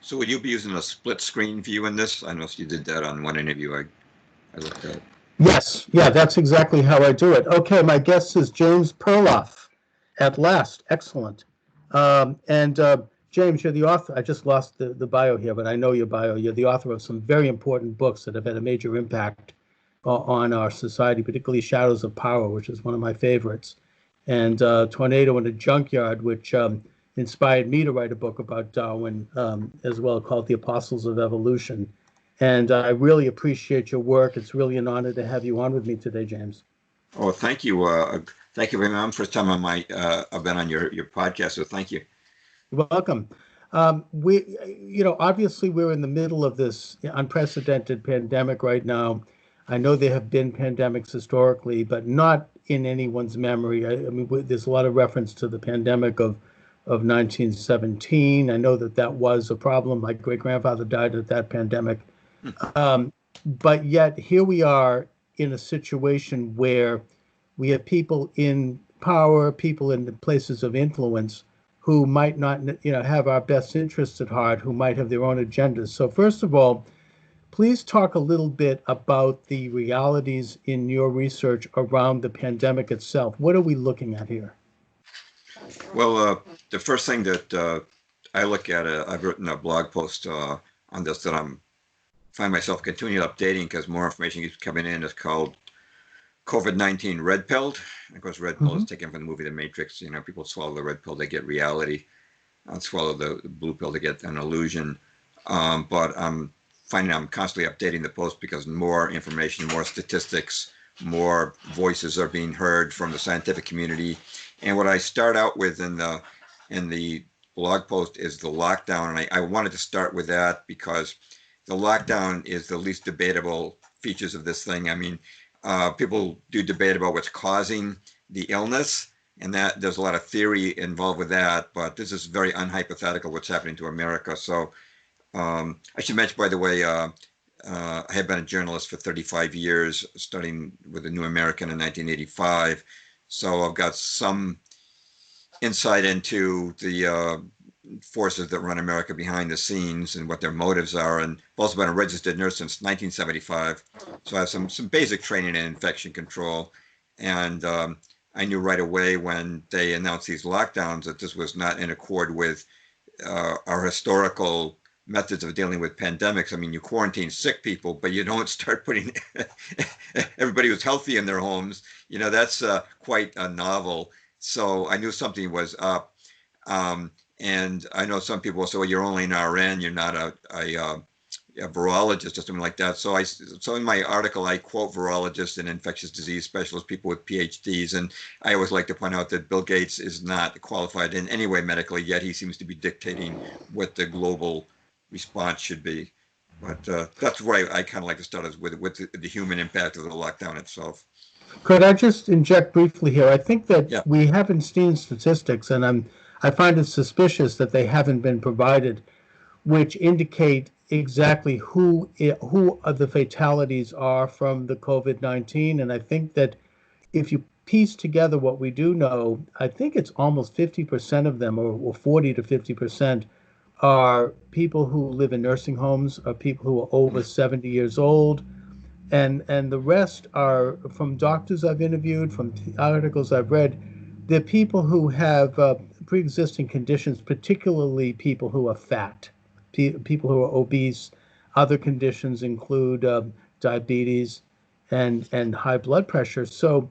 So would you be using a split screen view in this? I know you did that on one interview I looked at. Yes, yeah, that's exactly how I do it. Okay, my guest is James Perloff. At last, excellent. And James, you're the author. I just lost the bio here, but I know your bio. You're the author of some very important books that have had a major impact on our society, particularly Shadows of Power, which is one of my favorites, and Tornado in a Junkyard, which inspired me to write a book about Darwin as well, called The Apostles of Evolution. And I really appreciate your work. It's really an honor to have you on with me today, James. Oh, thank you. Thank you very much. First time I've been on your podcast, so thank you. You're welcome. Obviously we're in the middle of this unprecedented pandemic right now. I know there have been pandemics historically, but not in anyone's memory. I mean, there's a lot of reference to the pandemic of 1917. I know that was a problem. My great-grandfather died of that pandemic. But yet here we are in a situation where we have people in power, people in the places of influence who might not, have our best interests at heart, who might have their own agendas. So first of all, please talk a little bit about the realities in your research around the pandemic itself. What are we looking at here? Well, the first thing that I look at, I've written a blog post on this that find myself continually updating because more information keeps coming in. It's called COVID-19 Red Pilled. Of course, Red Pill is taken from the movie The Matrix. People swallow the red pill, they get reality. Swallow the blue pill to get an illusion. But I'm finding I'm constantly updating the post because more information, more statistics, more voices are being heard from the scientific community. And what I start out with in the blog post is the lockdown. And I wanted to start with that because the lockdown is the least debatable features of this thing. I mean, people do debate about what's causing the illness, and that there's a lot of theory involved with that, but this is very unhypothetical what's happening to America. So I should mention, by the way, I have been a journalist for 35 years, studying with the New American in 1985. So I've got some insight into the forces that run America behind the scenes and what their motives are. And I've also been a registered nurse since 1975. So I have some basic training in infection control. And I knew right away when they announced these lockdowns that this was not in accord with our historical methods of dealing with pandemics. I mean, you quarantine sick people, but you don't start putting everybody who's healthy in their homes. That's quite novel. So I knew something was up. And I know some people will say, well, you're only an RN, you're not a virologist or something like that. So in my article, I quote virologists and infectious disease specialists, people with PhDs. And I always like to point out that Bill Gates is not qualified in any way medically, yet he seems to be dictating what the global response should be. But that's where I kind of like to start with the human impact of the lockdown itself. Could I just inject briefly here? I think that we haven't seen statistics, and I find it suspicious that they haven't been provided, which indicate exactly who the fatalities are from the COVID-19. And I think that if you piece together what we do know, I think it's almost 50% of them, or 40 to 50%, are people who live in nursing homes, are people who are over 70 years old. And the rest are from doctors I've interviewed, from articles I've read. They're people who have pre-existing conditions, particularly people who are fat, people who are obese. Other conditions include diabetes and high blood pressure. So,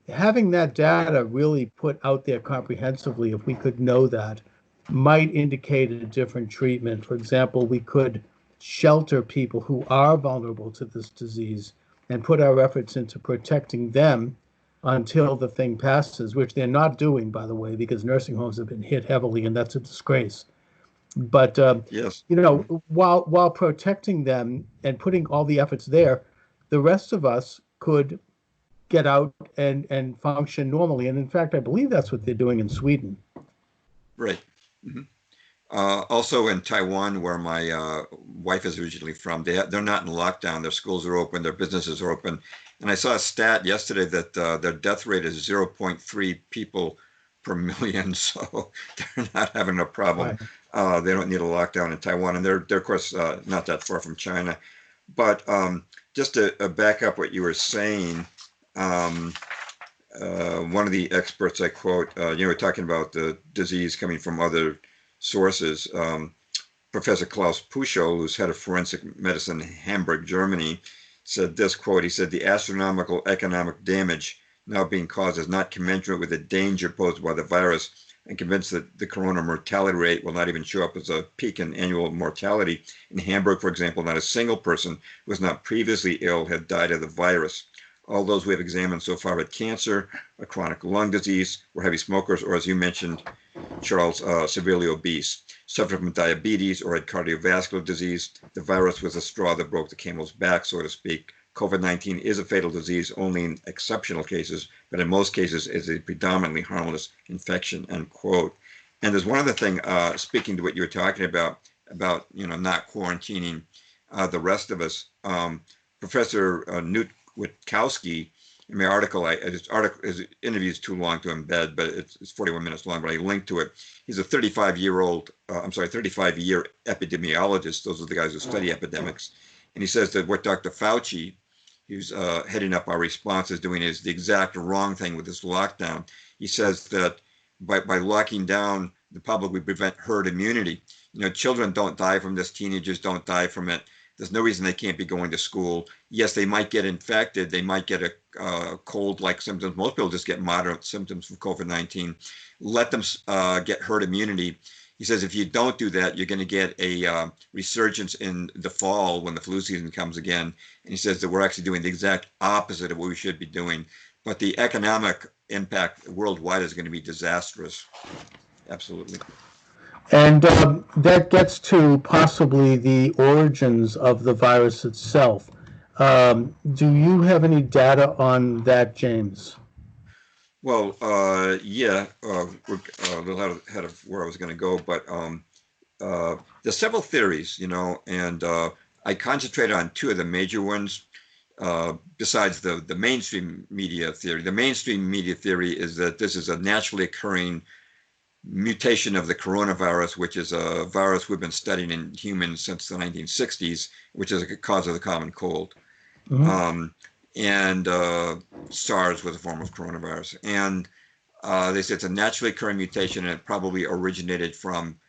having that data really put out there comprehensively, if we could know that, might indicate a different treatment. For example, we could shelter people who are vulnerable to this disease and put our efforts into protecting them until the thing passes, which they're not doing, by the way, because nursing homes have been hit heavily, and that's a disgrace. But, yes, while protecting them and putting all the efforts there, the rest of us could get out and function normally. And in fact, I believe that's what they're doing in Sweden. Right. Mm-hmm. Also in Taiwan, where my wife is originally from, they're not in lockdown. Their schools are open, their businesses are open. And I saw a stat yesterday that their death rate is 0.3 people per million, so they're not having a problem. Right. They don't need a lockdown in Taiwan, and they're of course not that far from China. But just to back up what you were saying, um, one of the experts I quote, we're talking about the disease coming from other sources. Professor Klaus Puschel, who's head of forensic medicine in Hamburg, Germany, said this quote. He said, "The astronomical economic damage now being caused is not commensurate with the danger posed by the virus, and convinced that the corona mortality rate will not even show up as a peak in annual mortality. In Hamburg, for example, not a single person who was not previously ill had died of the virus. All those we have examined so far had cancer, a chronic lung disease, were heavy smokers, or as you mentioned, Charles, severely obese, suffered from diabetes or had cardiovascular disease. The virus was the straw that broke the camel's back, so to speak. COVID-19 is a fatal disease only in exceptional cases, but in most cases is a predominantly harmless infection," end quote. And there's one other thing, speaking to what you were talking about not quarantining the rest of us. Professor Newt Witkowski, in my article, his interview is too long to embed, but it's 41 minutes long, but I linked to it. He's a 35-year epidemiologist. Those are the guys who study epidemics. And he says that what Dr. Fauci, who's heading up our response, is doing is the exact wrong thing with this lockdown. He says that by locking down the public, we prevent herd immunity. Children don't die from this. Teenagers don't die from it. There's no reason they can't be going to school. Yes, they might get infected. They might get a cold-like symptoms. Most people just get moderate symptoms from COVID-19. Let them get herd immunity. He says if you don't do that, you're going to get a resurgence in the fall when the flu season comes again. And he says that we're actually doing the exact opposite of what we should be doing. But the economic impact worldwide is going to be disastrous. Absolutely. And that gets to possibly the origins of the virus itself. Do you have any data on that, James? Well, yeah, we're a little ahead of where I was going to go, but there's several theories, and I concentrated on two of the major ones besides the mainstream media theory. The mainstream media theory is that this is a naturally occurring mutation of the coronavirus, which is a virus we've been studying in humans since the 1960s, which is a cause of the common cold. Mm-hmm. And SARS was a form of coronavirus. And they say it's a naturally occurring mutation, and it probably originated from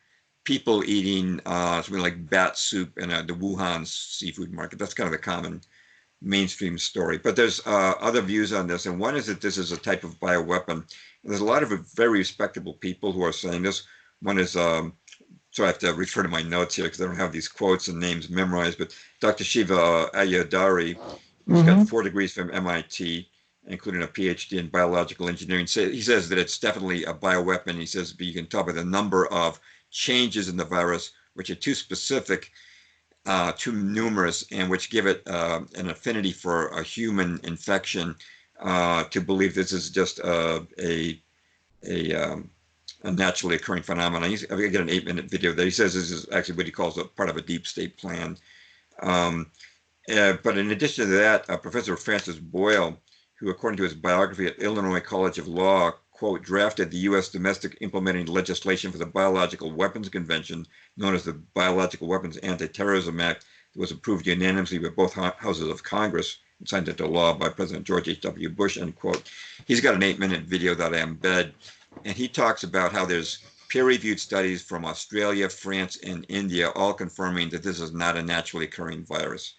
people eating something like bat soup in the Wuhan seafood market. That's kind of the common mainstream story. But there's other views on this, and one is that this is a type of bioweapon. There's a lot of very respectable people who are saying this. One is, so I have to refer to my notes here because I don't have these quotes and names memorized, but Dr. Shiva Ayadari, who's got 4 degrees from MIT, including a PhD in biological engineering. He says that it's definitely a bioweapon. He says, but you can tell by the number of changes in the virus, which are too specific, too numerous, and which give it an affinity for a human infection, to believe this is just a naturally occurring phenomenon. I've got an 8-minute video there. He says this is actually what he calls a part of a deep state plan. But in addition to that, Professor Francis Boyle, who according to his biography at Illinois College of Law, quote, drafted the U.S. domestic implementing legislation for the Biological Weapons Convention, known as the Biological Weapons Anti-Terrorism Act, that was approved unanimously by both houses of Congress and signed into law by President George H.W. Bush, end quote. He's got an 8-minute video that I embed, and he talks about how there's peer-reviewed studies from Australia, France, and India, all confirming that this is not a naturally occurring virus.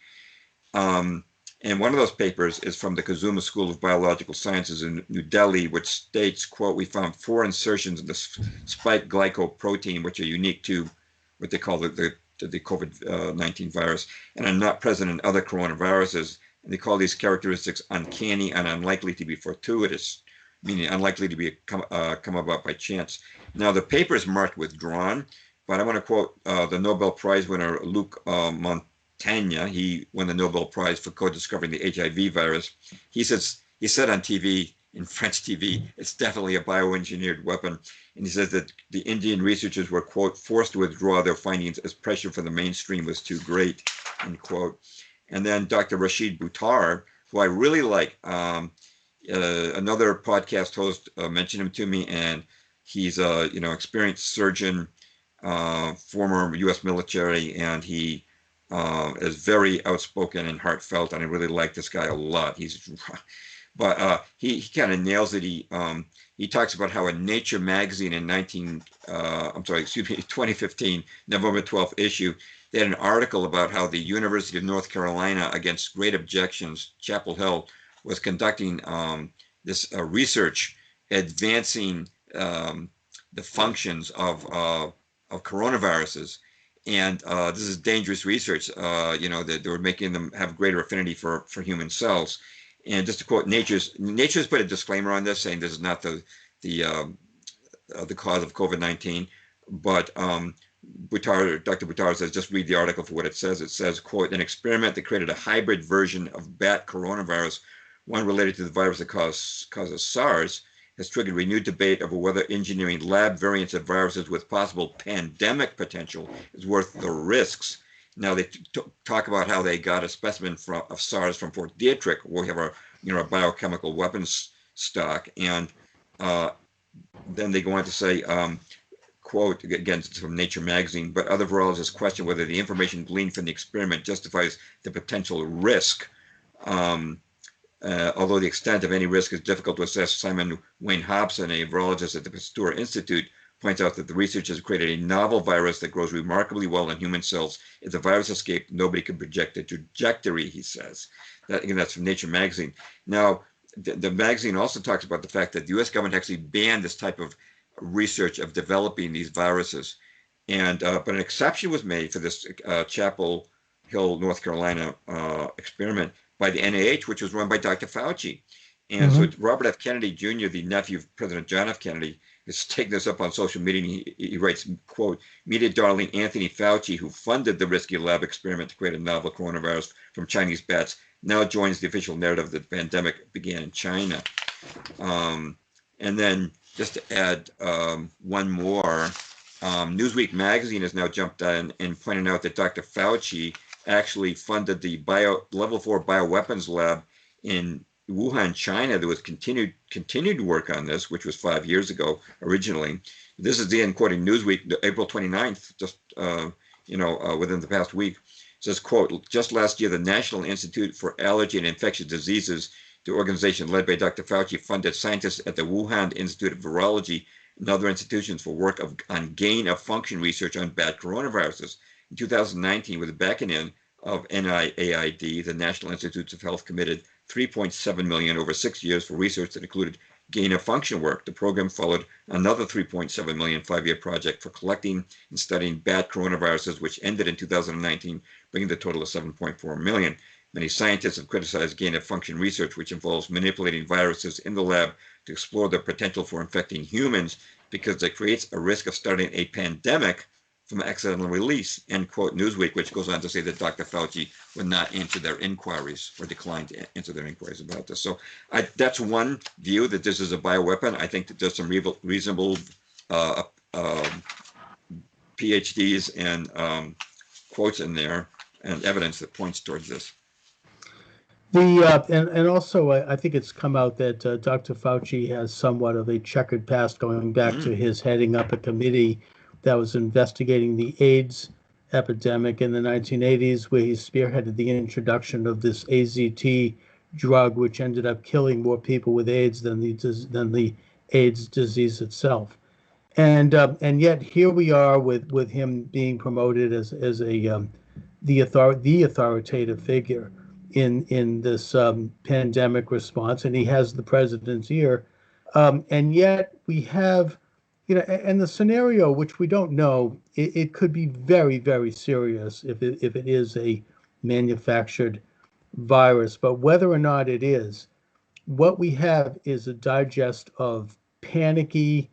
And one of those papers is from the Kazuma School of Biological Sciences in New Delhi, which states, quote, we found 4 insertions in the spike glycoprotein, which are unique to what they call the COVID-19 virus, and are not present in other coronaviruses. And they call these characteristics uncanny and unlikely to be fortuitous, meaning unlikely to be come about by chance. Now, the paper is marked withdrawn, but I want to quote the Nobel Prize winner, Luc Montagnier. He won the Nobel Prize for co-discovering the HIV virus. He said on TV, in French TV, it's definitely a bioengineered weapon. And he says that the Indian researchers were, quote, forced to withdraw their findings as pressure from the mainstream was too great, end quote. And then Dr. Rashid Buttar, who I really like, another podcast host mentioned him to me, and He's a experienced surgeon, former U.S. military, and he is very outspoken and heartfelt. And I really like this guy a lot. But he kind of nails it. He talks about how in Nature magazine in 2015 November 12th issue, they had an article about how the University of North Carolina, against great objections, Chapel Hill was conducting this research advancing the functions of coronaviruses. And this is dangerous research, that they were making them have greater affinity for human cells. And just to quote Nature's put a disclaimer on this, saying this is not the cause of COVID-19, but Dr. Buttar says, just read the article for what it says. It says, quote, an experiment that created a hybrid version of bat coronavirus, one related to the virus that causes SARS, has triggered renewed debate over whether engineering lab variants of viruses with possible pandemic potential is worth the risks. Now they talk about how they got a specimen of SARS from Fort Detrick, where we have our biochemical weapons stock, and then they go on to say, quote, again, it's from Nature magazine, but other virologists question whether the information gleaned from the experiment justifies the potential risk. Although the extent of any risk is difficult to assess, Simon Wayne Hobson, a virologist at the Pasteur Institute, points out that the research has created a novel virus that grows remarkably well in human cells. If the virus escaped, nobody could project a trajectory, he says. That's from Nature magazine. Now, the magazine also talks about the fact that the U.S. government actually banned this type of research of developing these viruses. And but an exception was made for this Chapel Hill, North Carolina experiment by the NIH, which was run by Dr. Fauci. And so Robert F. Kennedy Jr., the nephew of President John F. Kennedy, is taking this up on social media. And he writes, quote, media darling Anthony Fauci, who funded the risky lab experiment to create a novel coronavirus from Chinese bats, now joins the official narrative that the pandemic began in China. And then just to add one more, Newsweek magazine has now jumped on and pointed out that Dr. Fauci actually funded the level 4 bioweapons lab in Wuhan, China, that was continued to work on this, which was 5 years ago originally. This is the end, quoting Newsweek, April 29th, just within the past week. It says, quote, just last year, the National Institute for Allergy and Infectious Diseases, the organization led by Dr. Fauci, funded scientists at the Wuhan Institute of Virology and other institutions for work on gain-of-function research on bat coronaviruses. In 2019, with the backing of NIAID, the National Institutes of Health committed $3.7 million over 6 years for research that included gain-of-function work. The program followed another $3.7 million 5-year project for collecting and studying bat coronaviruses, which ended in 2019, bringing the total to $7.4 million. Many scientists have criticized gain-of-function research, which involves manipulating viruses in the lab to explore their potential for infecting humans, because it creates a risk of starting a pandemic from accidental release, end quote Newsweek, which goes on to say that Dr. Fauci would not answer their inquiries or declined to answer their inquiries about this. So that's one view, that this is a bioweapon. I think that there's some reasonable PhDs and quotes in there and evidence that points towards this. And also, I think it's come out that Dr. Fauci has somewhat of a checkered past, going back to his heading up a committee that was investigating the AIDS epidemic in the 1980s, where he spearheaded the introduction of this AZT drug, which ended up killing more people with AIDS than the AIDS disease itself. And yet here we are with him being promoted as the authoritative figure in this pandemic response, and he has the president's ear. And yet we have, and the scenario, which we don't know, it could be very, very serious if it is a manufactured virus. But whether or not it is, what we have is a digest of panicky,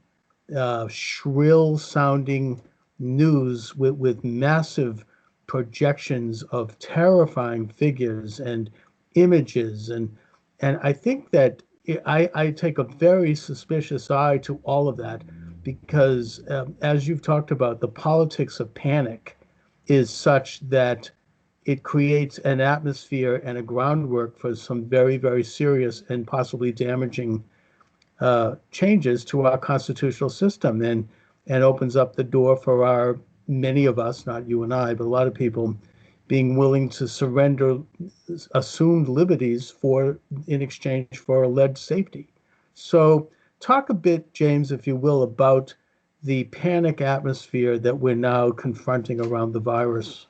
shrill-sounding news with massive projections of terrifying figures and images, and I think that I take a very suspicious eye to all of that, because as you've talked about, the politics of panic is such that it creates an atmosphere and a groundwork for some very, very serious and possibly damaging changes to our constitutional system and opens up the door for many of us, not you and I, but a lot of people being willing to surrender assumed liberties in exchange for alleged safety. So talk a bit, James, if you will, about the panic atmosphere that we're now confronting around the virus.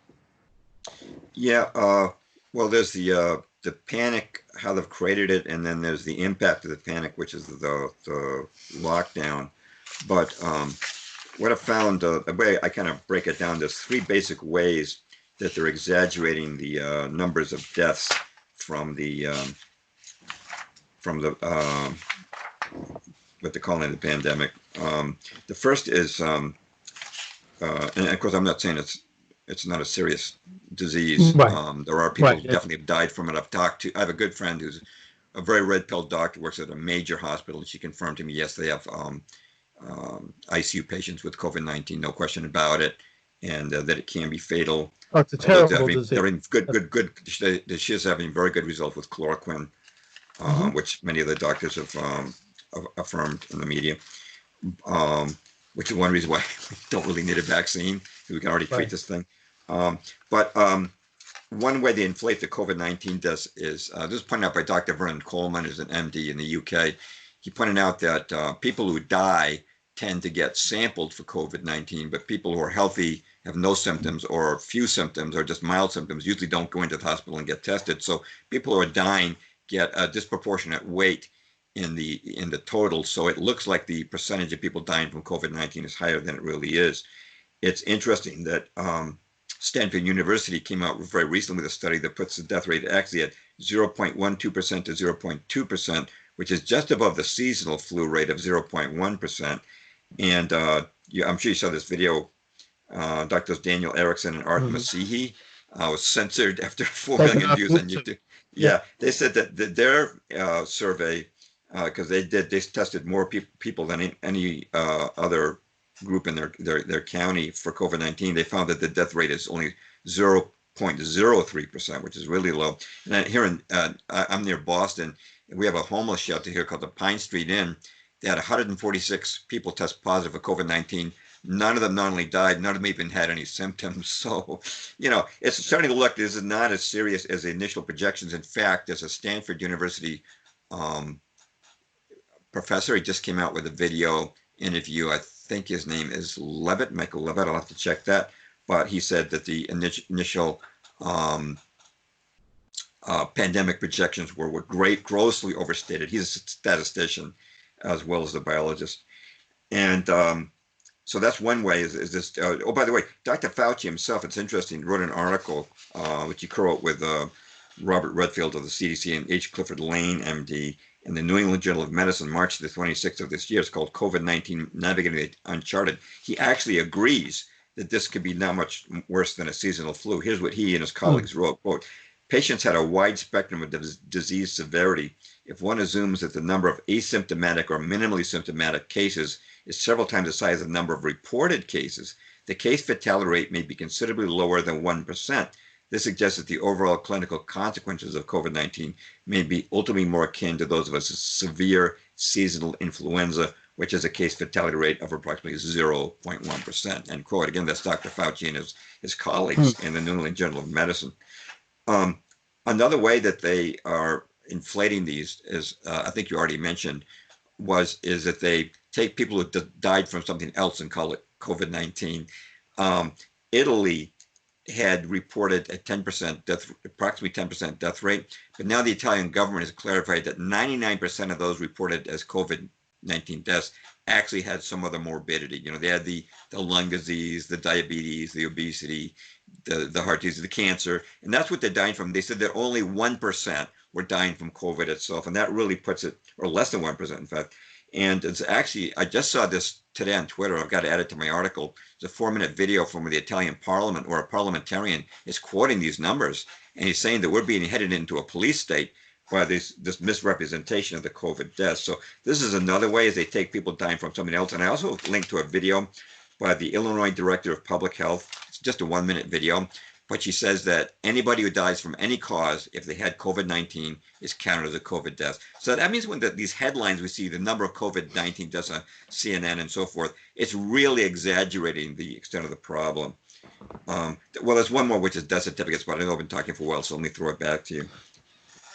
Yeah, well, there's the panic, how they've created it, and then there's the impact of the panic, which is the lockdown. But what I found, the way I kind of break it down, there's three basic ways that they're exaggerating the numbers of deaths from the what they're calling the pandemic. The first is, and of course, I'm not saying it's not a serious disease. Right. There are people Right. who definitely have died from it. I've talked to, I have a good friend who's a very red-pilled doctor, works at a major hospital, and she confirmed to me, yes, they have ICU patients with COVID-19, no question about it, and that it can be fatal. Oh, it's a terrible disease. They're having good. She is having very good results with chloroquine, which many of the doctors have affirmed in the media, which is one reason why we don't really need a vaccine. We can already treat this thing. But one way they inflate the COVID-19 deaths is, this was pointed out by Dr. Vernon Coleman, who's an MD in the UK. He pointed out that people who die tend to get sampled for COVID-19, but people who are healthy, have no symptoms or few symptoms or just mild symptoms, usually don't go into the hospital and get tested. So people who are dying get a disproportionate weight in the total. So it looks like the percentage of people dying from COVID-19 is higher than it really is. It's interesting that Stanford University came out very recently with a study that puts the death rate actually at 0.12% to 0.2%, which is just above the seasonal flu rate of 0.1%. And I'm sure you saw this video. Doctors Daniel Erickson and Art Masihi was censored after 4 million views on YouTube. Yeah, they said that their survey, because they tested more people than any other group in their county for COVID-19. They found that the death rate is only 0.03%, which is really low. And here I'm near Boston, and we have a homeless shelter here called the Pine Street Inn. They had 146 people test positive for COVID-19. None of them not only died, none of them even had any symptoms. So, it's starting to look, this is not as serious as the initial projections. In fact, there's a Stanford University professor, he just came out with a video interview. I think his name is Levitt, Michael Levitt. I'll have to check that. But he said that the initial pandemic projections were grossly overstated. He's a statistician as well as a biologist. And so that's one way is this. Oh, by the way, Dr. Fauci himself, it's interesting, wrote an article which he co-wrote with Robert Redfield of the CDC and H. Clifford Lane, MD, in the New England Journal of Medicine, March the 26th of this year. It's called COVID-19 Navigating the Uncharted. He actually agrees that this could be not much worse than a seasonal flu. Here's what he and his colleagues wrote, quote, patients had a wide spectrum of disease severity. If one assumes that the number of asymptomatic or minimally symptomatic cases is several times the size of the number of reported cases, the case fatality rate may be considerably lower than 1%. This suggests that the overall clinical consequences of COVID-19 may be ultimately more akin to those of a severe seasonal influenza, which has a case fatality rate of approximately 0.1%, end quote. Again, that's Dr. Fauci and his colleagues in the New England Journal of Medicine. Another way that they are inflating these is, I think you already mentioned, is that they take people who died from something else and call it COVID-19. Italy had reported a 10% death, approximately 10% death rate, but now the Italian government has clarified that 99% of those reported as COVID-19 deaths actually had some other morbidity. They had the lung disease, the diabetes, the obesity, the heart disease, the cancer, and that's what they're dying from. They said that only 1% were dying from COVID itself, and that really puts it, or less than 1%, in fact. And it's actually, I just saw this today on Twitter. I've got to add it to my article. It's a 4-minute video from the Italian parliament where a parliamentarian is quoting these numbers. And he's saying that we're being headed into a police state by this misrepresentation of the COVID deaths. So this is another way as they take people dying from something else. And I also linked to a video by the Illinois Director of Public Health. It's just a 1-minute video. but she says that anybody who dies from any cause, if they had COVID-19, is counted as a COVID death. So that means when these headlines we see, the number of COVID-19 deaths on CNN and so forth, it's really exaggerating the extent of the problem. Well, there's one more, which is death certificates, but I know I've been talking for a while, so let me throw it back to you.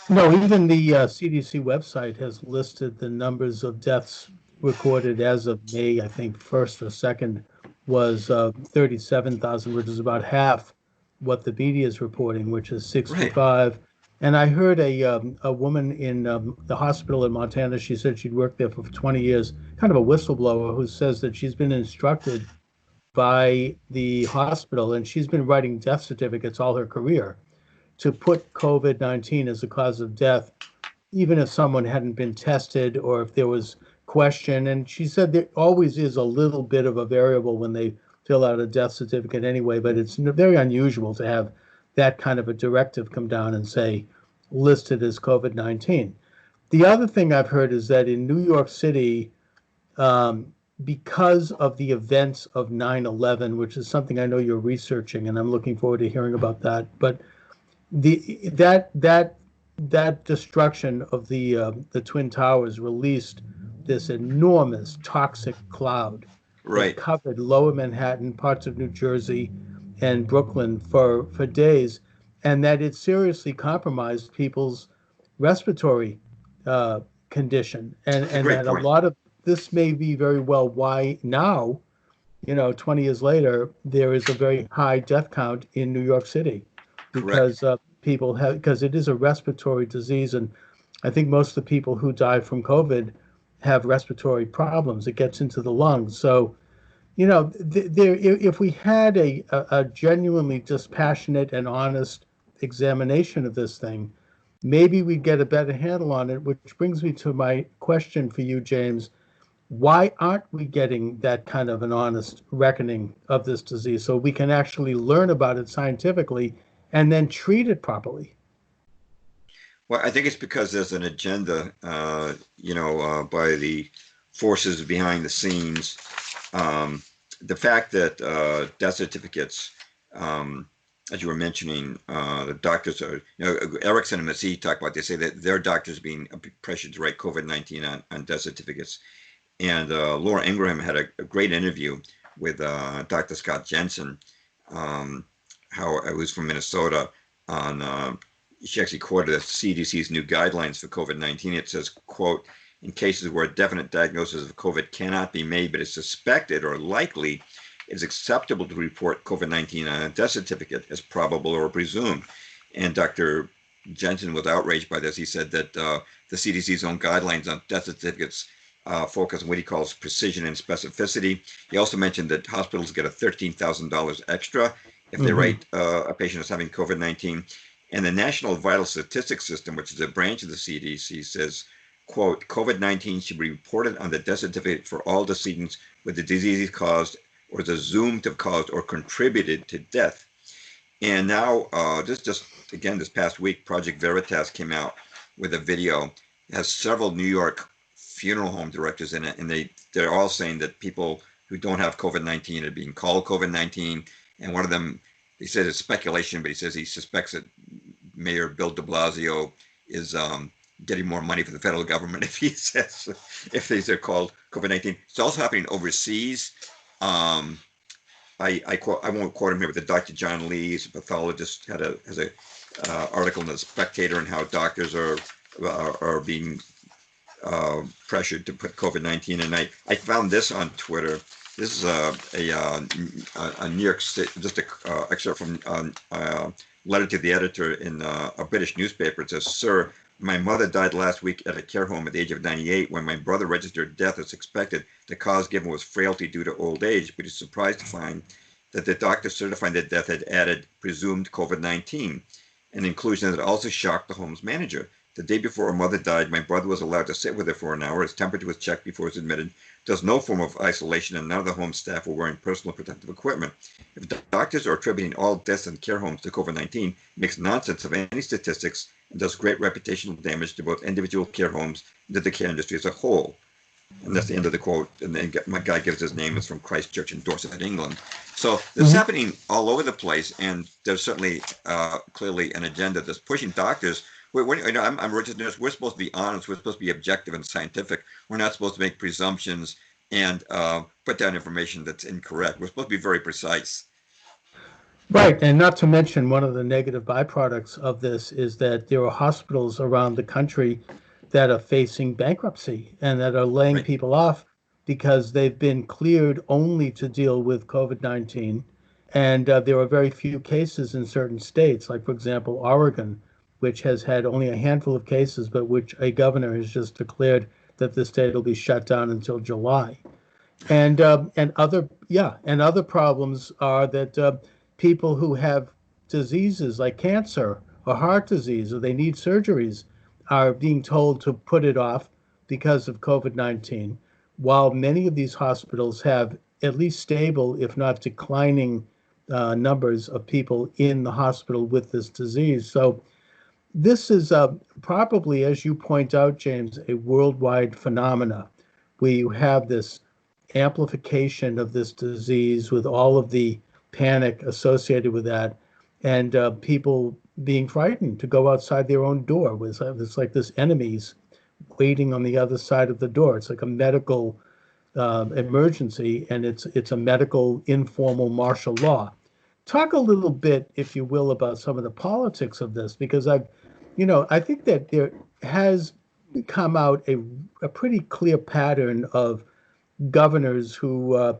No, even the CDC website has listed the numbers of deaths recorded as of May, I think, 1st or 2nd, was 37,000, which is about half what the media is reporting, which is 65. Right. And I heard a woman in the hospital in Montana, she said she'd worked there for 20 years, kind of a whistleblower, who says that she's been instructed by the hospital, and she's been writing death certificates all her career, to put COVID-19 as a cause of death, even if someone hadn't been tested or if there was question. And she said there always is a little bit of a variable when they fill out a death certificate anyway, but it's very unusual to have that kind of a directive come down and say, listed as COVID-19. The other thing I've heard is that in New York City, because of the events of 9/11, which is something I know you're researching, and I'm looking forward to hearing about that, but that destruction of the Twin Towers released this enormous toxic cloud that covered Lower Manhattan, parts of New Jersey, and Brooklyn for days, and that it seriously compromised people's respiratory condition, and that a lot of this may be very well why now, 20 years later, there is a very high death count in New York City. Because because it is a respiratory disease, and I think most of the people who die from COVID have respiratory problems. It gets into the lungs. So, if we had a genuinely dispassionate and honest examination of this thing, maybe we'd get a better handle on it, which brings me to my question for you, James. Why aren't we getting that kind of an honest reckoning of this disease so we can actually learn about it scientifically and then treat it properly? Well, I think it's because there's an agenda, by the forces behind the scenes. The fact that death certificates, as you were mentioning, the doctors are, Erickson and Massey talk about, they say that their doctors being pressured to write COVID-19 on death certificates. And Laura Ingraham had a great interview with Dr. Scott Jensen, how it was from Minnesota, on she actually quoted the CDC's new guidelines for COVID-19. It says, quote, in cases where a definite diagnosis of COVID cannot be made but is suspected or likely, it is acceptable to report COVID-19 on a death certificate as probable or presumed. And Dr. Jensen was outraged by this. He said that the CDC's own guidelines on death certificates focus on what he calls precision and specificity. He also mentioned that hospitals get a $13,000 extra if they write a patient as having COVID-19. And the National Vital Statistics System, which is a branch of the CDC, says, quote, COVID-19 should be reported on the death certificate for all decedents with the disease caused or is assumed to have caused or contributed to death. And now, this past week, Project Veritas came out with a video. It has several New York funeral home directors in it, and they're all saying that people who don't have COVID-19 are being called COVID-19. And one of them, he said it's speculation, but he says he suspects that Mayor Bill de Blasio is getting more money from the federal government if these are called COVID-19. It's also happening overseas. I won't quote him here, but the Dr. John Lee, he's a pathologist, has a article in the Spectator on how doctors are being pressured to put COVID-19 in. I found this on Twitter. This is a New York State, just a excerpt from a letter to the editor in a British newspaper. It says, "Sir, my mother died last week at a care home at the age of 98 when my brother registered death as expected. The cause given was frailty due to old age, but he's surprised to find that the doctor certifying that death had added presumed COVID-19, an inclusion that also shocked the home's manager. The day before her mother died, my brother was allowed to sit with her for an hour. His temperature was checked before he was admitted. There was no form of isolation, and none of the home staff were wearing personal protective equipment. If doctors are attributing all deaths in care homes to COVID-19, it makes nonsense of any statistics and does great reputational damage to both individual care homes and to the care industry as a whole." And that's the end of the quote. And then my guy gives his name. It's from Christchurch in Dorset, England. So this is happening all over the place, and there's certainly clearly an agenda that's pushing doctors. I'm a registered nurse. We're supposed to be honest. We're supposed to be objective and scientific. We're not supposed to make presumptions and put down information that's incorrect. We're supposed to be very precise. Right, and not to mention one of the negative byproducts of this is that there are hospitals around the country that are facing bankruptcy and that are laying people off because they've been cleared only to deal with COVID-19. And there are very few cases in certain states, like, for example, Oregon, which has had only a handful of cases, but which a governor has just declared that the state will be shut down until July. And other problems are that people who have diseases like cancer or heart disease, or they need surgeries, are being told to put it off because of COVID-19, while many of these hospitals have at least stable, if not declining, numbers of people in the hospital with this disease. So this is probably, as you point out, James, a worldwide phenomena where you have this amplification of this disease with all of the panic associated with that, and people being frightened to go outside their own door. It's like this enemies waiting on the other side of the door. It's like a medical emergency, and it's a medical informal martial law. Talk a little bit, if you will, about some of the politics of this, because I think that there has come out a pretty clear pattern of governors who, are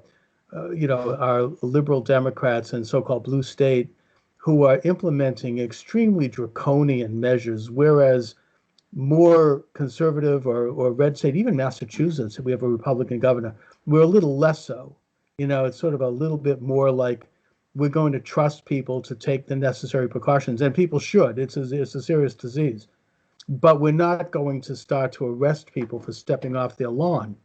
liberal Democrats and so-called blue state, who are implementing extremely draconian measures, whereas more conservative or red state, even Massachusetts, we have a Republican governor, we're a little less so. It's sort of a little bit more like we're going to trust people to take the necessary precautions, and people should. It's a serious disease. But we're not going to start to arrest people for stepping off their lawn,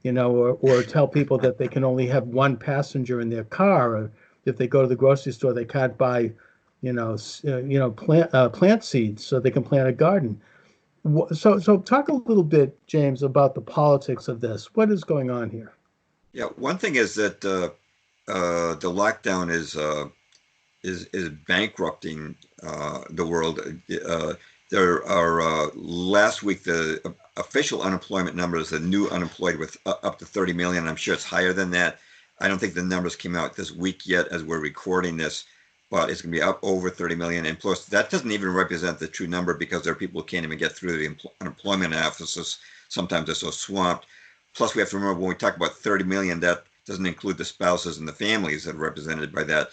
or tell people that they can only have one passenger in their car, or if they go to the grocery store, they can't buy, plant seeds so they can plant a garden. So talk a little bit, James, about the politics of this. What is going on here? Yeah, one thing is that the lockdown is bankrupting the world. There are last week the official unemployment numbers, the new unemployed with up to 30 million. I'm sure it's higher than that. I don't think the numbers came out this week yet as we're recording this, but it's going to be up over 30 million. And plus, that doesn't even represent the true number because there are people who can't even get through the unemployment analysis. Sometimes they're so swamped. Plus, we have to remember when we talk about 30 million, that doesn't include the spouses and the families that are represented by that.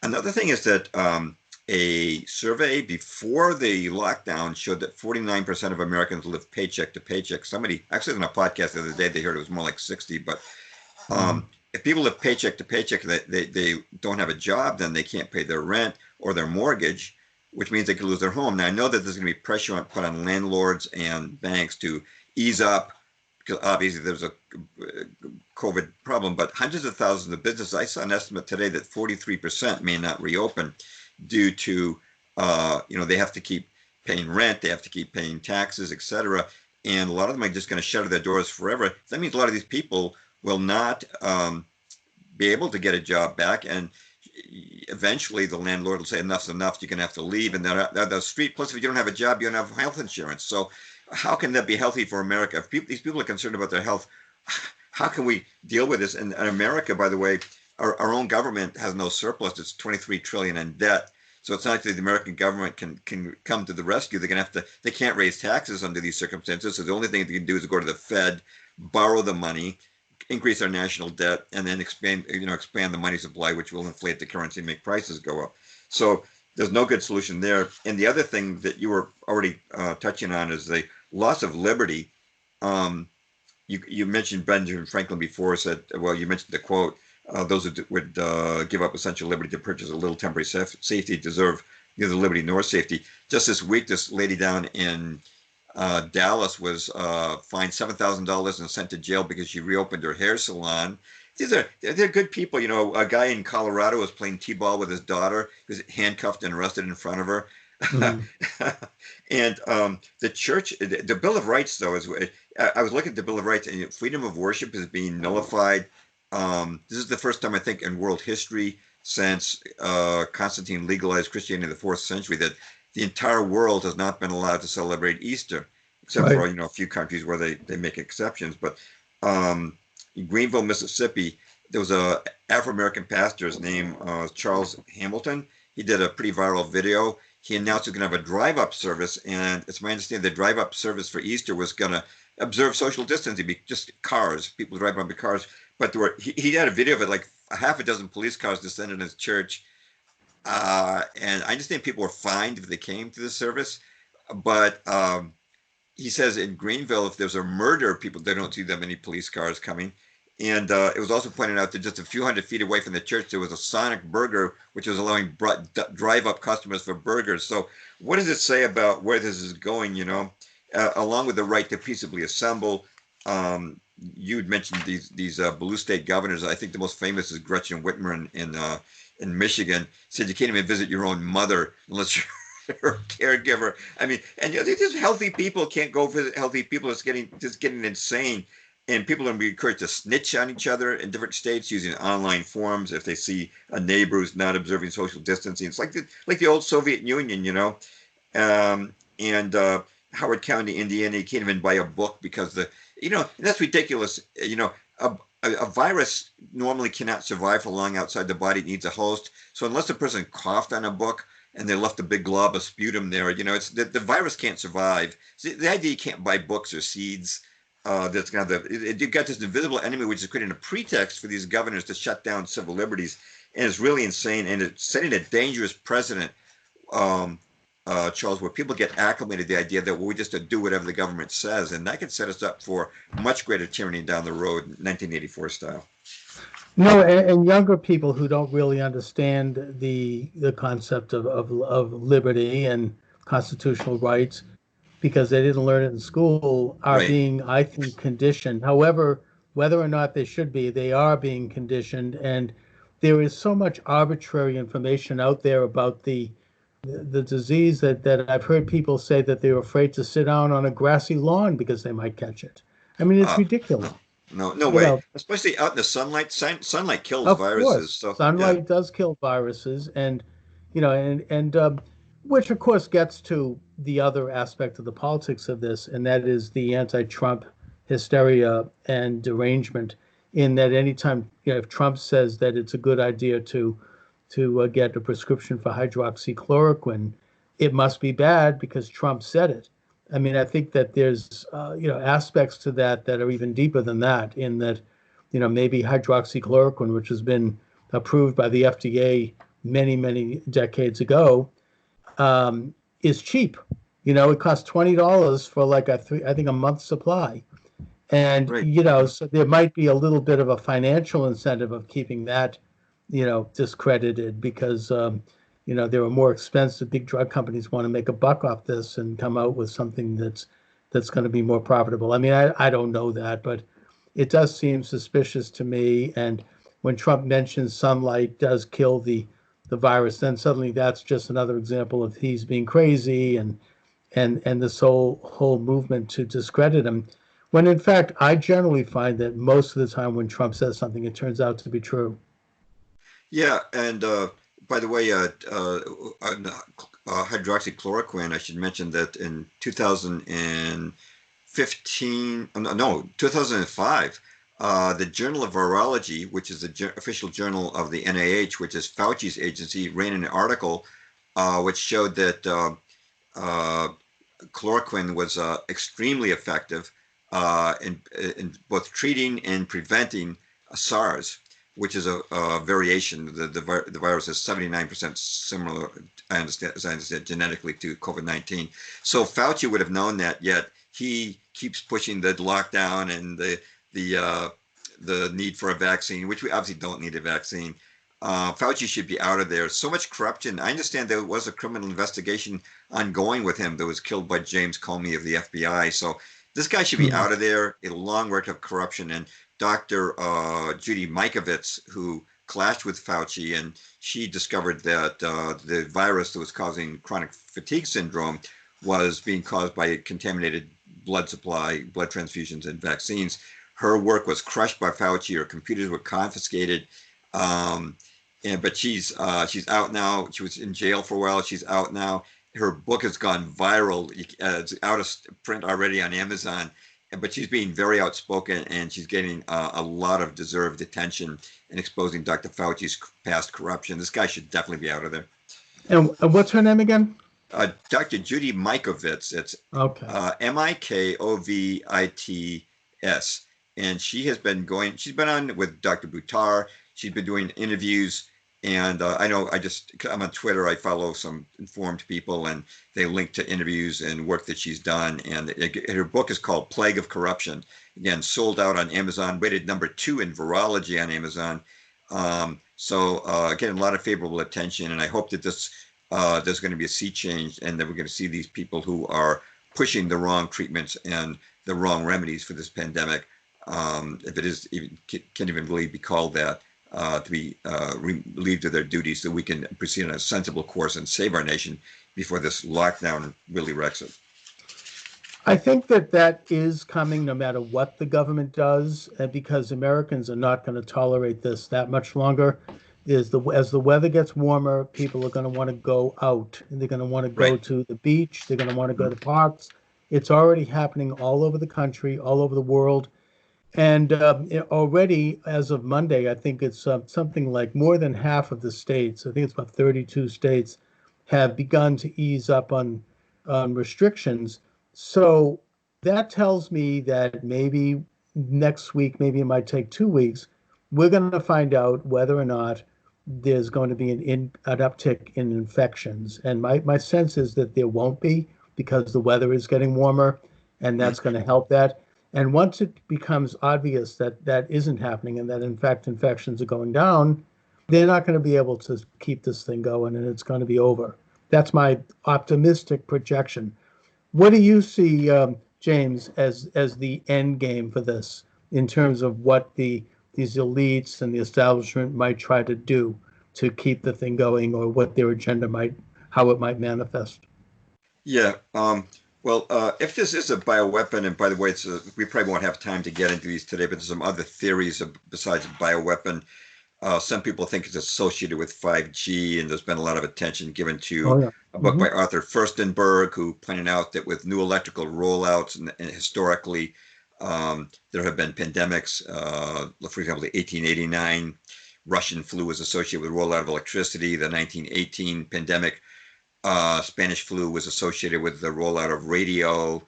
Another thing is that a survey before the lockdown showed that 49% of Americans live paycheck to paycheck. Somebody, actually on a podcast the other day, they heard it was more like 60, but if people live paycheck to paycheck, they don't have a job, then they can't pay their rent or their mortgage, which means they could lose their home. Now, I know that there's going to be pressure put on landlords and banks to ease up, because obviously there's a COVID problem, but hundreds of thousands of businesses, I saw an estimate today that 43% may not reopen due to, they have to keep paying rent, they have to keep paying taxes, etc. And a lot of them are just going to shutter their doors forever. That means a lot of these people will not be able to get a job back, and eventually the landlord will say enough's enough, you're going to have to leave, and they're the street. Plus, if you don't have a job, you don't have health insurance. So how can that be healthy for America? If these people are concerned about their health, how can we deal with this? And America, by the way, our own government has no surplus. It's 23 trillion in debt. So it's not like the American government can come to the rescue. They can't raise taxes under these circumstances. So the only thing they can do is go to the Fed, borrow the money, increase our national debt, and then expand the money supply, which will inflate the currency and make prices go up. So there's no good solution there. And the other thing that you were already touching on is the loss of liberty. You mentioned Benjamin Franklin before, said, well, you mentioned the quote, those who would give up essential liberty to purchase a little temporary safety deserve neither liberty nor safety. Just this week, this lady down in Dallas was fined $7,000 and sent to jail because she reopened her hair salon. They're good people. A guy in Colorado was playing t-ball with his daughter. He was handcuffed and arrested in front of her. Mm-hmm. And the church, the Bill of Rights, though, I was looking at the Bill of Rights, and freedom of worship is being nullified. This is the first time I think in world history since Constantine legalized Christianity in the 4th century that the entire world has not been allowed to celebrate Easter, except Right. for a few countries where they make exceptions. But in Greenville, Mississippi, there was a Afro American pastor named Charles Hamilton. He did a pretty viral video. He announced he was going to have a drive-up service, and it's my understanding the drive-up service for Easter was going to observe social distancing, be just cars, people driving by cars. But he had a video of it, like a half a dozen police cars descended on his church. And I understand people were fined if they came to the service, but he says in Greenville, if there's a murder, people they don't see that many police cars coming. And it was also pointed out that just a few hundred feet away from the church, there was a Sonic Burger, which was allowing drive-up customers for burgers. So what does it say about where this is going, along with the right to peaceably assemble? You had mentioned these blue state governors. I think the most famous is Gretchen Whitmer in Michigan. Said you can't even visit your own mother unless you're a caregiver. I mean, and these healthy people can't go visit healthy people. It's getting insane. And people are going to be encouraged to snitch on each other in different states using online forums if they see a neighbor who's not observing social distancing. It's like the old Soviet Union, and Howard County, Indiana, you can't even buy a book because that's ridiculous. A virus normally cannot survive for long outside the body. It needs a host. So unless a person coughed on a book and they left a big glob of sputum there, it's the virus can't survive. So the idea you can't buy books or seeds. That's kind of you've got this invisible enemy which is creating a pretext for these governors to shut down civil liberties, and it's really insane, and it's setting a dangerous precedent, Charles, where people get acclimated to the idea that we just do whatever the government says, and that could set us up for much greater tyranny down the road, 1984 style. No, and younger people who don't really understand the concept of liberty and constitutional rights because they didn't learn it in school are Right. being, I think, conditioned. However, whether or not they should be, they are being conditioned, and there is so much arbitrary information out there about the disease that I've heard people say that they're afraid to sit down on a grassy lawn because they might catch it. I mean, it's ridiculous. No You way. know, Especially out in the sunlight. Sunlight kills of viruses. course, So yeah. sunlight does kill viruses, and which of course gets to the other aspect of the politics of this, and that is the anti-Trump hysteria and derangement. In that, anytime if Trump says that it's a good idea to get a prescription for hydroxychloroquine, it must be bad because Trump said it. I mean, I think that there's aspects to that are even deeper than that. In that, maybe hydroxychloroquine, which has been approved by the FDA many decades ago, is cheap. It costs $20 for like I think a month's supply, and Right. so there might be a little bit of a financial incentive of keeping that discredited because there are more expensive. Big drug companies want to make a buck off this and come out with something that's going to be more profitable. I mean, I don't know that, but it does seem suspicious to me. And when Trump mentions sunlight does kill the virus, then suddenly that's just another example of he's being crazy and this whole movement to discredit him. When in fact, I generally find that most of the time when Trump says something, it turns out to be true. Yeah, and by the way, hydroxychloroquine, I should mention that in 2015, no, 2005, the Journal of Virology, which is the official journal of the NIH, which is Fauci's agency, ran an article which showed that chloroquine was extremely effective in both treating and preventing SARS, which is a variation. The virus is 79% similar, as I understand, genetically to COVID-19. So Fauci would have known that, yet he keeps pushing the lockdown and the need for a vaccine, which we obviously don't need a vaccine. Fauci should be out of there. So much corruption. I understand there was a criminal investigation ongoing with him that was killed by James Comey of the FBI. So this guy should be out of there. A long record of corruption. And Dr. Judy Mikovits, who clashed with Fauci, and she discovered that the virus that was causing chronic fatigue syndrome was being caused by contaminated blood supply, blood transfusions, and vaccines. Her work was crushed by Fauci. Her computers were confiscated. But she's out now. She was in jail for a while. She's out now. Her book has gone viral. It's out of print already on Amazon. But she's being very outspoken, and she's getting a lot of deserved attention in exposing Dr. Fauci's past corruption. This guy should definitely be out of there. And what's her name again? Dr. Judy Mikovits. It's okay. Mikovits. And she's been on with Dr. Buttar. She's been doing interviews. And I'm on Twitter. I follow some informed people, and they link to interviews and work that she's done. And her book is called Plague of Corruption. Again, sold out on Amazon, rated #2 in virology on Amazon. Again, a lot of favorable attention. And I hope that there's going to be a sea change, and that we're going to see these people who are pushing the wrong treatments and the wrong remedies for this pandemic, if it is can even really be called that, to be relieved of their duties, so we can proceed on a sensible course and save our nation before this lockdown really wrecks it. I think that is coming no matter what the government does, because Americans are not going to tolerate this that much longer. As the weather gets warmer, people are going to want to go out. They're going to want to go to the beach. They're going to want to go to parks. It's already happening all over the country, all over the world. And already, as of Monday, I think it's something like more than half of the states, I think it's about 32 states, have begun to ease up on restrictions. So that tells me that maybe next week, maybe it might take 2 weeks, we're going to find out whether or not there's going to be an uptick in infections. And my sense is that there won't be, because the weather is getting warmer, and that's going to help that. And once it becomes obvious that that isn't happening, and that in fact infections are going down, they're not going to be able to keep this thing going, and it's going to be over. That's my optimistic projection. What do you see, James, as the end game for this, in terms of what these elites and the establishment might try to do to keep the thing going, or what their agenda how it might manifest? Yeah. Well, if this is a bioweapon, and by the way, we probably won't have time to get into these today, but there's some other theories besides bioweapon. Some people think it's associated with 5G, and there's been a lot of attention given to a book by Arthur Furstenberg, who pointed out that with new electrical rollouts, and historically, there have been pandemics. For example, the 1889 Russian flu was associated with rollout of electricity. The 1918 pandemic, Spanish flu, was associated with the rollout of radio.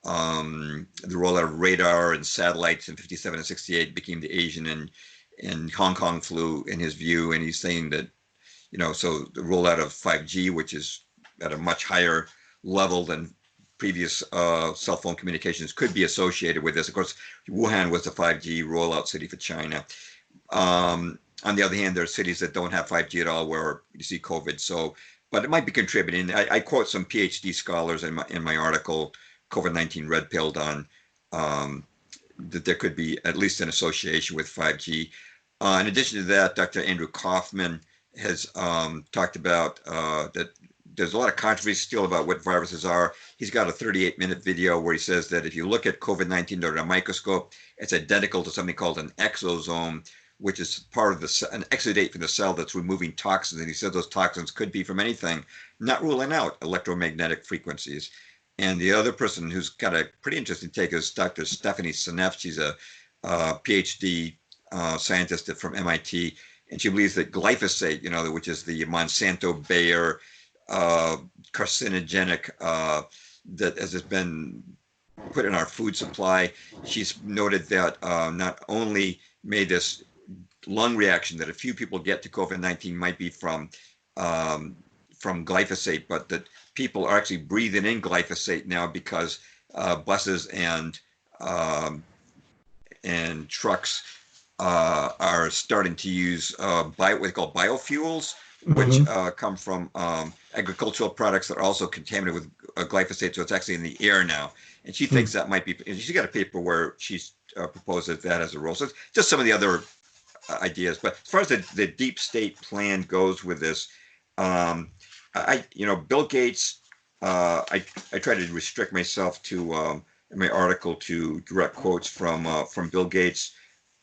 The rollout of radar and satellites in 57 and 68 became the Asian and Hong Kong flu, in his view. And he's saying that, so the rollout of 5G, which is at a much higher level than previous cell phone communications, could be associated with this. Of course, Wuhan was the 5G rollout city for China. On the other hand, there are cities that don't have 5G at all where you see COVID. But it might be contributing. I quote some PhD scholars in my article, COVID-19 Red Pilled, on that there could be at least an association with 5G. In addition to that, Dr. Andrew Kaufman has talked about that there's a lot of controversy still about what viruses are. He's got a 38-minute video where he says that if you look at COVID-19 under a microscope, it's identical to something called an exosome, which is part of an exudate from the cell that's removing toxins. And he said those toxins could be from anything, not ruling out electromagnetic frequencies. And the other person who's got a pretty interesting take is Dr. Stephanie Seneff. She's a PhD scientist from MIT, and she believes that glyphosate, which is the Monsanto Bayer carcinogenic that has been put in our food supply. She's noted that not only may this lung reaction that a few people get to COVID-19 might be from glyphosate, but that people are actually breathing in glyphosate now because buses and trucks are starting to use what they call biofuels, which come from agricultural products that are also contaminated with glyphosate. So it's actually in the air now. And she thinks that might be, and she's got a paper where she's proposes that as a role. So it's just some of the other ideas. But as far as the deep state plan goes with this, Bill Gates, I try to restrict myself to in my article to direct quotes from Bill Gates.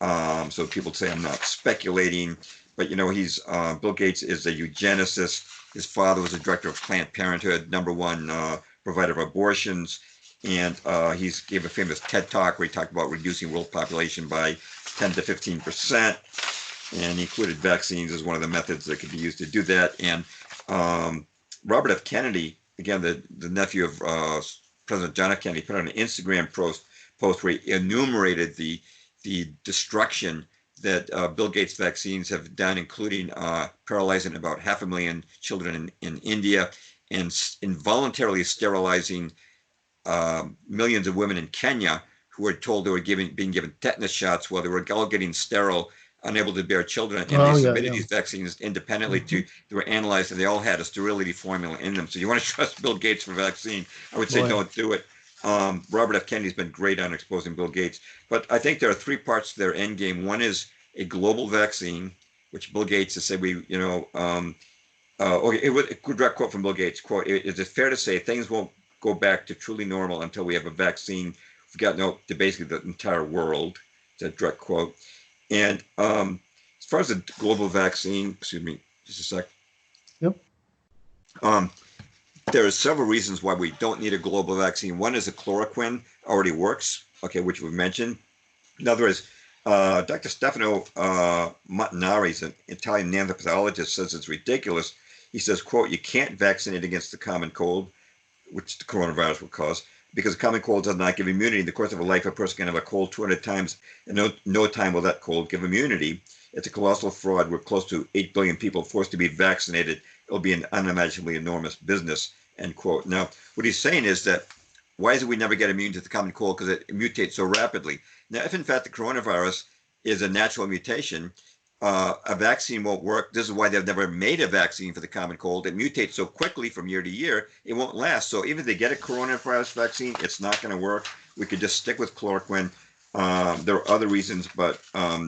So people say I'm not speculating, but he's Bill Gates is a eugenicist. His father was the director of Planned Parenthood, #1 provider of abortions, and he's gave a famous TED talk where he talked about reducing world population by 10 to 15%, and he included vaccines as one of the methods that could be used to do that. And Robert F. Kennedy, again, the nephew of President John F. Kennedy, put out an Instagram post where he enumerated the destruction that Bill Gates vaccines have done, including paralyzing about 500,000 children in India and involuntarily sterilizing millions of women in Kenya who were told they were being given tetanus shots while they were all getting sterile, unable to bear children. And they submitted these vaccines independently they were analyzed, and they all had a sterility formula in them. So you want to trust Bill Gates for vaccine? I would say don't do it. Robert F. Kennedy's been great on exposing Bill Gates, but I think there are three parts to their end game. One is a global vaccine, which Bill Gates has said a direct quote from Bill Gates, quote, "Is it fair to say things won't go back to truly normal until we have a vaccine to basically the entire world?" It's a direct quote. And as far as the global vaccine, excuse me, just a sec. Yep. There are several reasons why we don't need a global vaccine. One is the chloroquine already works, which we've mentioned. Another is Dr. Stefano Montanari, an Italian nanopathologist, says it's ridiculous. He says, quote, "You can't vaccinate against the common cold, which the coronavirus will cause, because the common cold does not give immunity. In the course of a life, a person can have a cold 200 times, and no time will that cold give immunity. It's a colossal fraud. We're close to 8 billion people forced to be vaccinated. It'll be an unimaginably enormous business," end quote. Now, what he's saying is that why is it we never get immune to the common cold? Because it mutates so rapidly. Now, if in fact the coronavirus is a natural mutation, a vaccine won't work. This is why they've never made a vaccine for the common cold. It mutates so quickly from year to year, it won't last. So even if they get a coronavirus vaccine, it's not going to work. We could just stick with chloroquine. There are other reasons, but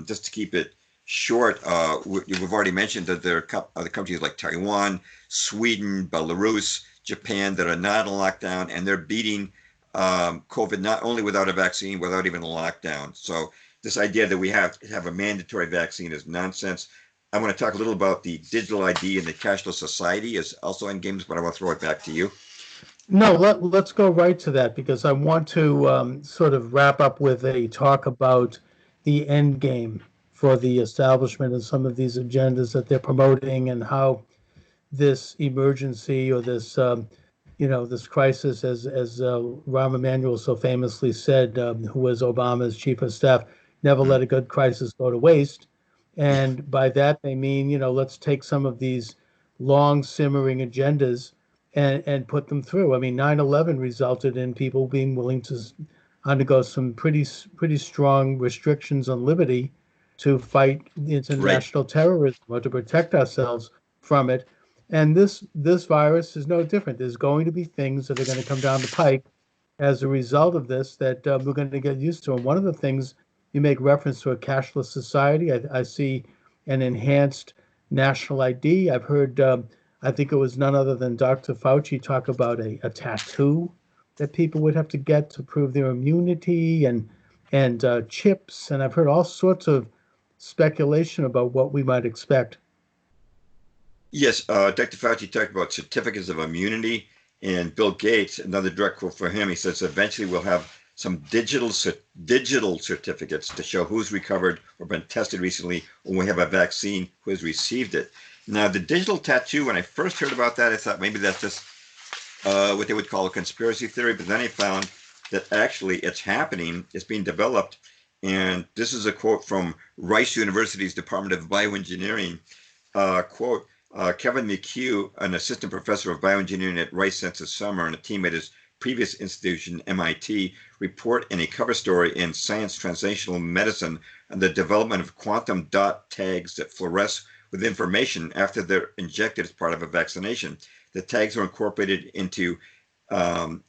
just to keep it short, we've already mentioned that there are other countries like Taiwan, Sweden, Belarus, Japan that are not in lockdown, and they're beating COVID not only without a vaccine, without even a lockdown. So this idea that we have to have a mandatory vaccine is nonsense. I want to talk a little about the digital ID and the cashless society is also in games, but I want to throw it back to you. No, let's go right to that, because I want to sort of wrap up with a talk about the end game for the establishment and some of these agendas that they're promoting, and how this emergency or this this crisis, as Rahm Emanuel so famously said, who was Obama's chief of staff, never let a good crisis go to waste. And by that they mean, let's take some of these long simmering agendas and put them through. I mean, 9/11 resulted in people being willing to undergo some pretty strong restrictions on liberty to fight international terrorism or to protect ourselves from it. And this virus is no different. There's going to be things that are going to come down the pike as a result of this that we're going to get used to. And one of the things, you make reference to a cashless society. I see an enhanced national ID. I've heard, I think it was none other than Dr. Fauci talk about a tattoo that people would have to get to prove their immunity, and chips. And I've heard all sorts of speculation about what we might expect. Yes, Dr. Fauci talked about certificates of immunity, and Bill Gates, another direct quote for him, he says eventually we'll have some digital certificates to show who's recovered or been tested recently when we have a vaccine, who has received it. Now, the digital tattoo, when I first heard about that, I thought maybe that's just what they would call a conspiracy theory, but then I found that actually it's happening, it's being developed. And this is a quote from Rice University's Department of Bioengineering, quote, Kevin McHugh, an assistant professor of bioengineering at Rice since the summer and a team at his previous institution, MIT, report in a cover story in Science Translational Medicine on the development of quantum dot tags that fluoresce with information after they're injected as part of a vaccination. The tags are incorporated into an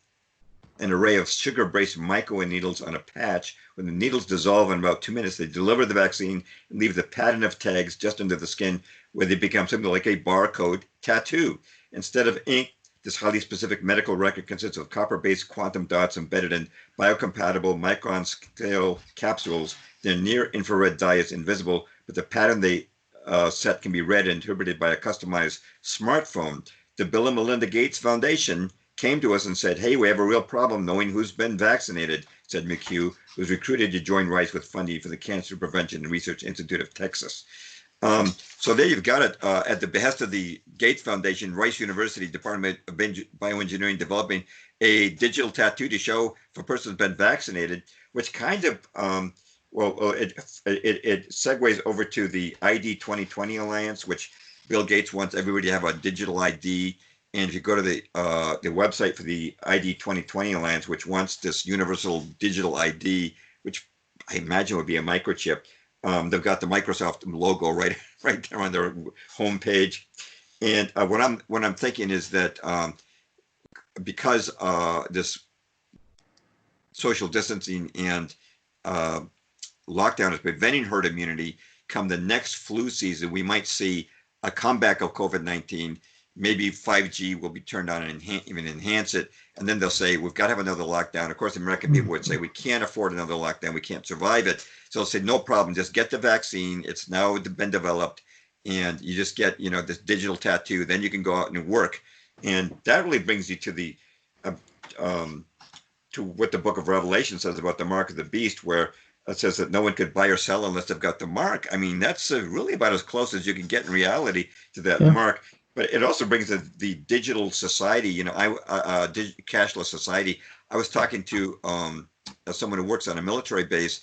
array of sugar-based microneedles on a patch. When the needles dissolve in about 2 minutes, they deliver the vaccine and leave the pattern of tags just under the skin, where they become something like a barcode tattoo. Instead of ink, This highly specific medical record consists of copper-based quantum dots embedded in biocompatible micron-scale capsules. Their near-infrared dye is invisible, but the pattern they set can be read and interpreted by a customized smartphone. The Bill and Melinda Gates Foundation came to us and said, hey, we have a real problem knowing who's been vaccinated, said McHugh, who was recruited to join Rice with funding for the Cancer Prevention and Research Institute of Texas. So there you've got it. At the behest of the Gates Foundation, Rice University Department of Bioengineering developing a digital tattoo to show if a person has been vaccinated, which kind of, it segues over to the ID 2020 Alliance, which Bill Gates wants everybody to have a digital ID. And if you go to the website for the ID 2020 Alliance, which wants this universal digital ID, which I imagine would be a microchip, they've got the Microsoft logo right there on their homepage. And what I'm thinking is that because this social distancing and lockdown is preventing herd immunity, come the next flu season, we might see a comeback of COVID-19. Maybe 5G will be turned on and even enhance it. And then they'll say, we've got to have another lockdown. Of course, the American people would say, we can't afford another lockdown. We can't survive it. So they'll say, no problem. Just get the vaccine. It's now been developed. And you just get, this digital tattoo. Then you can go out and work. And that really brings you to the, to what the book of Revelation says about the mark of the beast, where it says that no one could buy or sell unless they've got the mark. I mean, that's really about as close as you can get in reality to that mark. But it also brings the digital society, cashless society. I was talking to someone who works on a military base,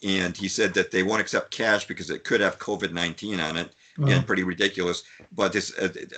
and he said that they won't accept cash because it could have COVID-19 on it. Again, pretty ridiculous. But this,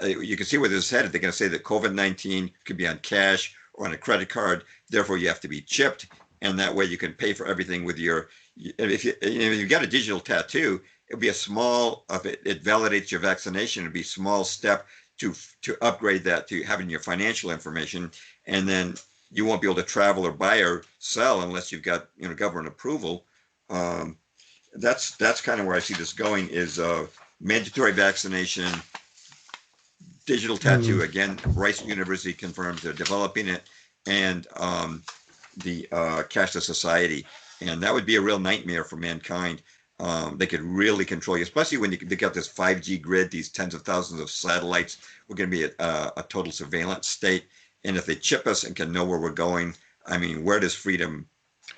you can see where this is headed. They're going to say that COVID-19 could be on cash or on a credit card. Therefore, you have to be chipped, and that way you can pay for everything with your. If you got a digital tattoo, it'll be a small. It validates your vaccination. It'll be a small step to upgrade that to having your financial information, and then you won't be able to travel or buy or sell unless you've got government approval. That's kind of where I see this going, is mandatory vaccination, digital tattoo. Again, Rice University confirms they're developing it, and the cashless society, and that would be a real nightmare for mankind. They could really control you, especially when they got this 5G grid, these tens of thousands of satellites. We're going to be a total surveillance state. And if they chip us and can know where we're going, I mean, where does freedom?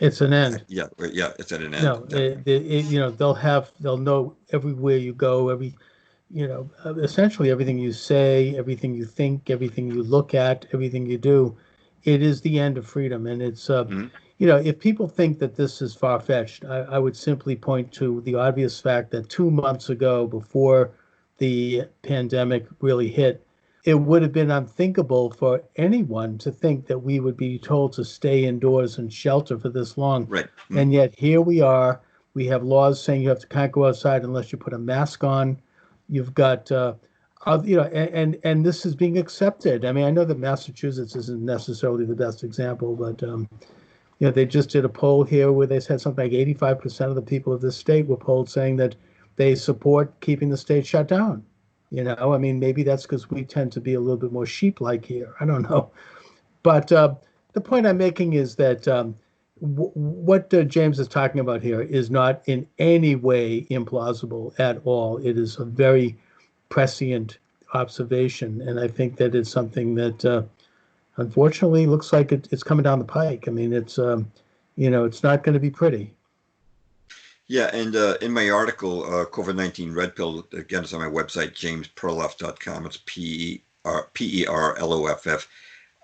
It's an end. Yeah, it's at an end. No, they'll know everywhere you go, essentially everything you say, everything you think, everything you look at, everything you do. It is the end of freedom. And it's, if people think that this is far-fetched, I would simply point to the obvious fact that 2 months ago, before the pandemic really hit, it would have been unthinkable for anyone to think that we would be told to stay indoors and shelter for this long. Right. And yet here we are. We have laws saying you can't go outside unless you put a mask on. You've got, and this is being accepted. I mean, I know that Massachusetts isn't necessarily the best example, but they just did a poll here where they said something like 85% of the people of this state were polled saying that they support keeping the state shut down. I mean, maybe that's because we tend to be a little bit more sheep-like here. I don't know. But the point I'm making is that what James is talking about here is not in any way implausible at all. It is a very prescient observation, and I think that it's something that unfortunately looks like it's coming down the pike. I mean, it's it's not going to be pretty. Yeah, and in my article, COVID-19 Red Pill, again, it's on my website, jamesperloff.com. It's Perloff.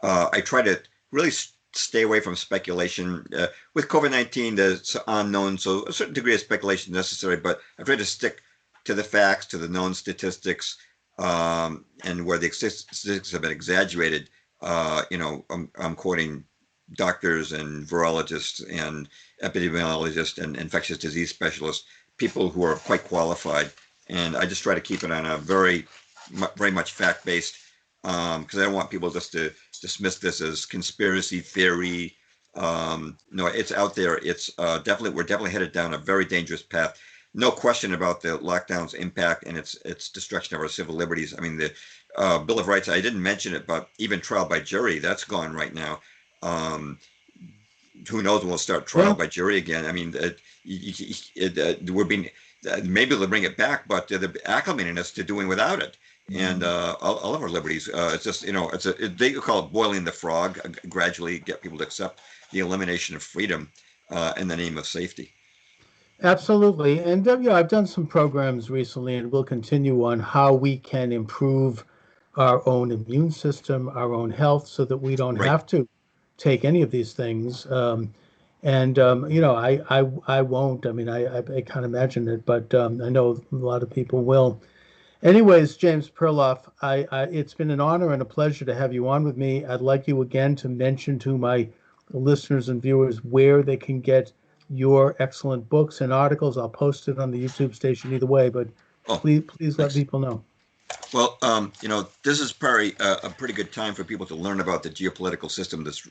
I try to really stay away from speculation. With COVID-19, there's unknown, so a certain degree of speculation is necessary, but I try to stick to the facts, to the known statistics, and where the statistics have been exaggerated. I'm quoting doctors and virologists and epidemiologists and infectious disease specialists, people who are quite qualified. And I just try to keep it on a very, very much fact-based, because I don't want people just to dismiss this as conspiracy theory. No, it's out there. It's we're definitely headed down a very dangerous path. no question about the lockdown's impact and its destruction of our civil liberties. I mean, the Bill of Rights, I didn't mention it, but even trial by jury, that's gone right now. Who knows when we'll start trial by jury again. I mean, we're being, maybe they'll bring it back, but they're acclimating us to doing without it. And all of our liberties, it's just, they call it boiling the frog, gradually get people to accept the elimination of freedom in the name of safety. Absolutely. And I've done some programs recently, and we'll continue on how we can improve our own immune system, our own health, so that we don't have to take any of these things. I won't. I mean, I can't imagine it, but I know a lot of people will. Anyways, James Perloff, it's been an honor and a pleasure to have you on with me. I'd like you again to mention to my listeners and viewers where they can get your excellent books and articles. I'll post it on the YouTube station either way, but please let people know. Well, this is probably a pretty good time for people to learn about the geopolitical system that's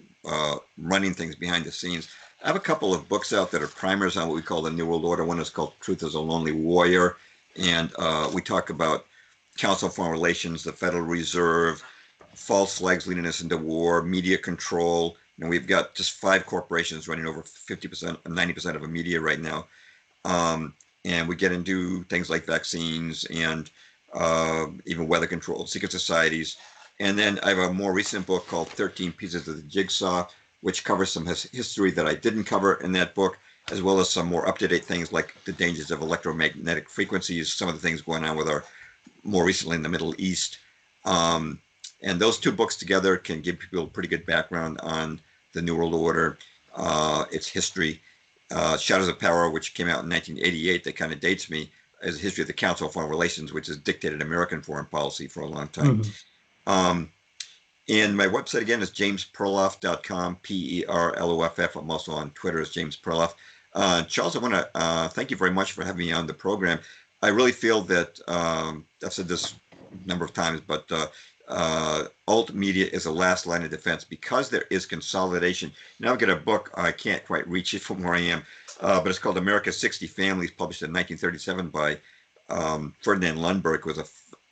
running things behind the scenes. I have a couple of books out that are primers on what we call the New World Order. One is called Truth is a Lonely Warrior, and we talk about Council on Foreign Relations, the Federal Reserve, false flags leading us into war, media control. And we've got just 5 corporations running over 50%, 90% of the media right now. And we get into things like vaccines and even weather control, secret societies. And then I have a more recent book called 13 Pieces of the Jigsaw, which covers some history that I didn't cover in that book, as well as some more up-to-date things like the dangers of electromagnetic frequencies, some of the things going on with our, more recently in the Middle East. And those 2 books together can give people a pretty good background on the New World Order, its history. Shadows of Power, which came out in 1988, that kind of dates me, as a history of the Council on Foreign Relations, which has dictated American foreign policy for a long time. And my website, again, is jamesperloff.com, Perloff. I'm also on Twitter as James Perloff. Charles, I want to thank you very much for having me on the program. I really feel that, I've said this a number of times, but alt media is the last line of defense because there is consolidation. Now I've got a book, I can't quite reach it from where I am, but it's called America's 60 Families, published in 1937 by Ferdinand Lundberg, who was an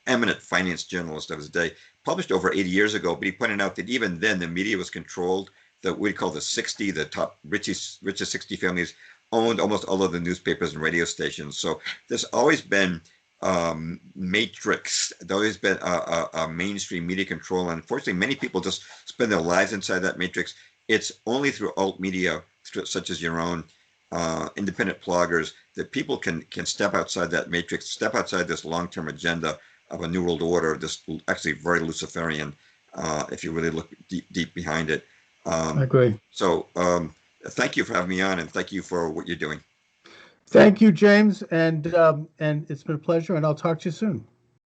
eminent finance journalist of his day, published over 80 years ago, but he pointed out that even then the media was controlled, that we call the 60, the top richest 60 families owned almost all of the newspapers and radio stations. So there's always been matrix. There's always been a mainstream media control. And unfortunately, many people just spend their lives inside that matrix. It's only through alt media, such as your own, independent bloggers, that people can step outside that matrix, step outside this long-term agenda of a New World Order, this actually very Luciferian, if you really look deep behind it. I agree. So thank you for having me on, and thank you for what you're doing. Thank you, James, and it's been a pleasure, and I'll talk to you soon.